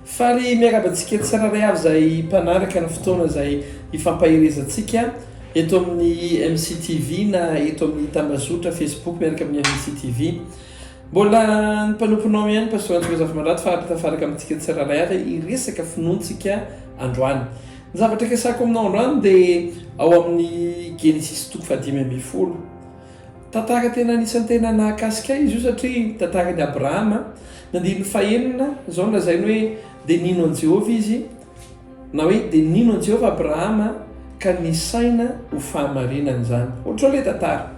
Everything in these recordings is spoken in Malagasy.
faly miarabantsika tsiraray avy zay mpanaraka ny fotoana zay ifampaherezantsika eto amin'ny MCTV na eto amin'ny Tambazotra Facebook miaraka amin'ny MCTV. Mbola ny mpanomponao ihany pastor Joseph Mandraty tafaraka amintsika tsiraray avy iresaka finoantsika androany. Ny zavatra kesako aminao androany dia ao amin'ny Genesis 5:10. Tantara tena anisan'ny tena nahakasika izy io satria tantaran'i Abrahama nandiny fahenina zao lazainy hoe dia nino an Jehovah izy na hoe dia nino an Jehovah Abrahama ka nisaina ho fahamarinana zany. Ohatra hoe tantara.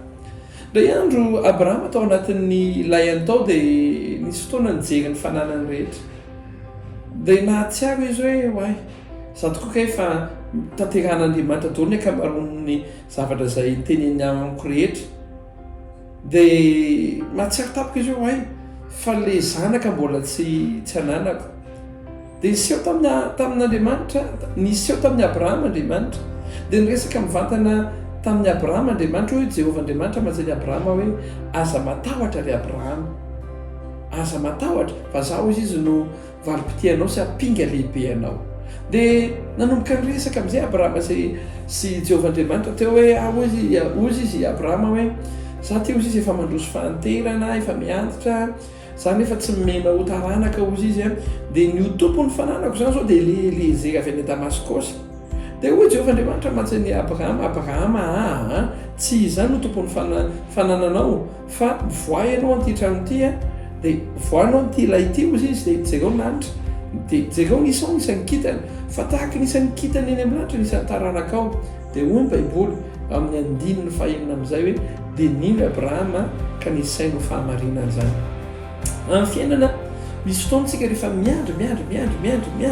Ray andro Abrahama tao anatin'ny layany tao dia nisy fotoana nijery ny fananany rehetra. Dia nahatsiaro izy hoe way zato koa efa tanteran'Andriamanitra daholo ny ankamaroan'ny zavatra izay teneny amiko rehetra. Dia mahatsiaro tapoka izy hoe way fa le zanaka mbola tsy ananako. Dia niseho tamin'Andriamanitra, niseho tamin'ny Abrahama Andriamanitra. Dia niresaka mivantana tamin'ny Abrahama Andriamanitra hoe Jehovah Andriamanitra manjany Abrahama hoe aza matahotra ry Abrahama, aza matahotra fa zaho izy no valim-pitianao sy ampinga lehibe anao. Dia nanomboka niresaka amin'izay Abrahama sy Jehovah Andriamanitra teo hoe ozy izy Abrahama hoe za ty ozy izy efa mandroso fahanterana, efa miantitra, zany efa tsy mimena ho taranaka ozy izy dia ny tompony fananako zany zao dia Eliezer avy any Damaskosy. Dia hoy Jehovah Andriamanitra mantsy Abrahama tsy izany no tompony fanananao fa voay ianao an'ity trano ity dia voanao an'ity ilay ity ozy izy dia jereo ny lanitra dia jereo nisan'ny kitana fa tahaka nisan'ny kitana eny amin'ny lanitra nisan'ny taranakao. Dia hoy ny Baiboly amin'ny 5:4 amin'izay hoe dia nino Abrahama ka nisaina ho fahamarinana zany. Amin'ny fiainana misy fotoantsika rehefa miandry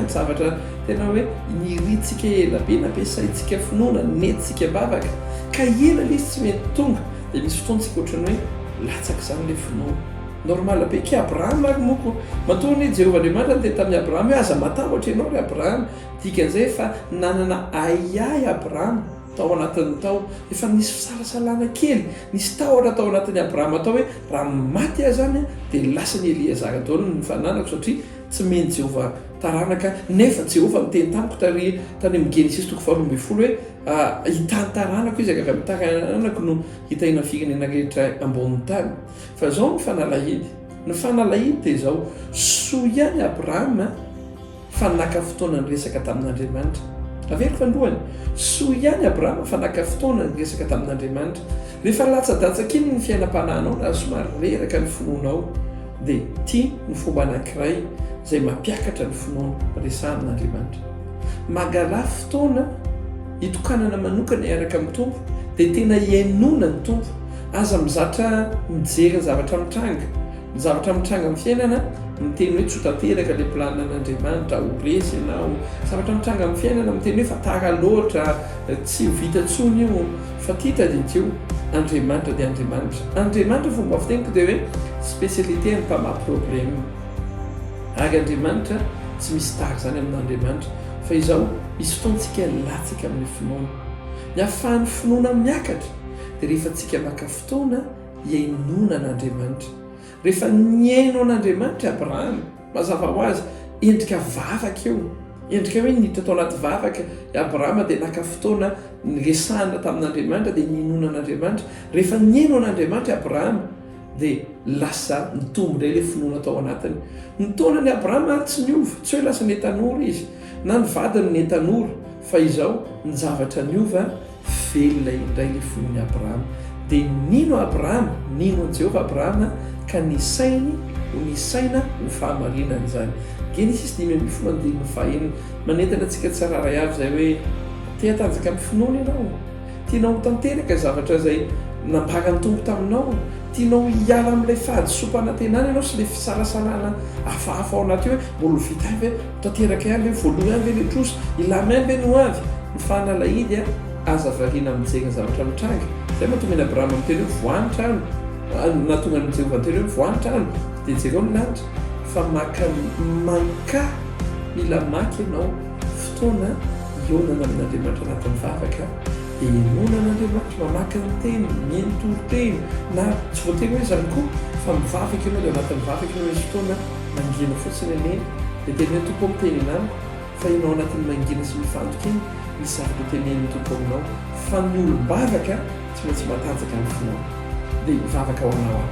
zavatra tena hoe nirintsika elabe nampiasaintsika finoana nentsika bavaka ka ela izy tsy mety tonga dia misy fotoantsika ohatrany hoe latsaka zany le finoana normal be ki Abrahama ary moko matony Jehovah Andriamanitra dia tamin'ny Abrahama hoe aza matahotra ianao ry Abrahama dikan'izay fa nanana aiay Abrahama tao anatin'ny tao efa nisy fisalasalana kely nisy tahotra tao anatin'ny Abrahama tao hoe raha maty ahy zany dia lasa ny Eliezer daholo ny fananako satria tsy meny Jehovah taranaka nefa Jehovah miteny tamiko tany amin'ny Genesis 12:12 hoe hitany taranako izy avy amin'ny taranako no hitahina firenena rehetra amboniny tany. Fa zao ny fanalahidy dia zao soa ihany Abrahama fa naka fotoana niresaka tamin'Andriamanitra. Averiko fandohany soa ihany Abrahama fa naka fotoana niresaka tamin'Andriamanitra. Rehefa latsa-datsaka iny ny fiainam-pananao na somary reraka ny finoanao dia tia ny fomba anankiray izay mampiakatra ny finoana resahan'Andriamanitra. Magala fotoana hitokanana manokana hiaraka amin'ny Tompo dia tena hiainona ny Tompo. Aza mizatra mijery zavatra mitranga amin'ny fiainana miteny hoe tsotateraka le planan'Andriamanitra ho resy ianao. Zavatra mitranga amin'ny fiainana miteny hoe fa tara loatra tsy vita tsony io fa tia tadidio Andriamanitra dia Andriamanitra fomba fiteniko dia hoe spécialité ny mpamaha problème ary Andriamanitra tsy misy tara zany amin'Andriamanitra fa izao misy fotoantsika latsaka amin'ny finoana ny ahafahan'ny finoana miakatra dia rehefa tsika maka fotoana hiainona an'Andriamanitra. Rehefa niaino an'Andriamanitra Abrahama mazava ho azy endrika vavaka eo endrika hoe niditra tao anaty vavaka Abrahama dia naka fotoana niresahana tamin'Andriamanitra dia ninona an'Andriamanitra. Rehefa niaino an'Andriamanitra Abrahama dia lasa nitombo indray le finoana tao anatiny. Ny taonany Abrahama tsy niova tsy hoe lasa netanora izy na ny vadiny netanora fa izao ny zavatra niova velona indray le finoany Abrahama. Dia nino Abrahama nino Jehovah Abrahama ka nisaina ho fahamarinana zany. Genesis 5:15 manentana antsika tsiraray avy zay hoe tia tanjaka amin'ny finoana ianao, tianao tanteraka zavatra zay namparany Tompo taminao, tianao hiala amin'ilay fahadisom-panantenana ianao sy le fisalasalana hafahafa ao anaty hoe mbola vita avy tanteraka ihany ve voaloha ihany ve le troso ilamy ihany ve no avy. Ny fanalahidy aza variana mijery zavatra mitranga zay mahatonga ny Abrahama miteny hoe voany trano nahatonga ny Jehovah miteny hoe voany trano dia jereo ny lanitra fa manka mila maky ianao fotoana ionana amin'Andriamanitra anatin'ny vavaka dia inona an'Andriamanitra mamaky ny teny mientoroteny na tsy voatery hoe zany koa fa mivavaka ianao dia anatin'ny vavaka ianao misy fotoana mangina fotsiny ane dia teny hoe tompo miteny anamiko fa ianao anatin'ny mangina sy mifantoka iny misy afaka tenen'ny tompo aminao fa ny olo-bavaka tsy maintsy matanjaka ny finao dia mivavaka ao anao aho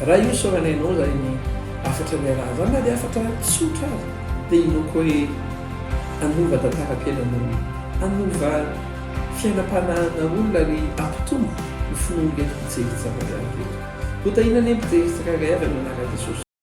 raha io soranainao zay ny afatra ny raha zany na dia afatra tsotra azy dia inoko hoe anova tantara-piainan'olona anova fiainam-panahana olona ry ampitombo ny finoana eto mpijery zava-dehibe ho tahina ny mpijery tsirairay avy amin'ny anarana Jesosy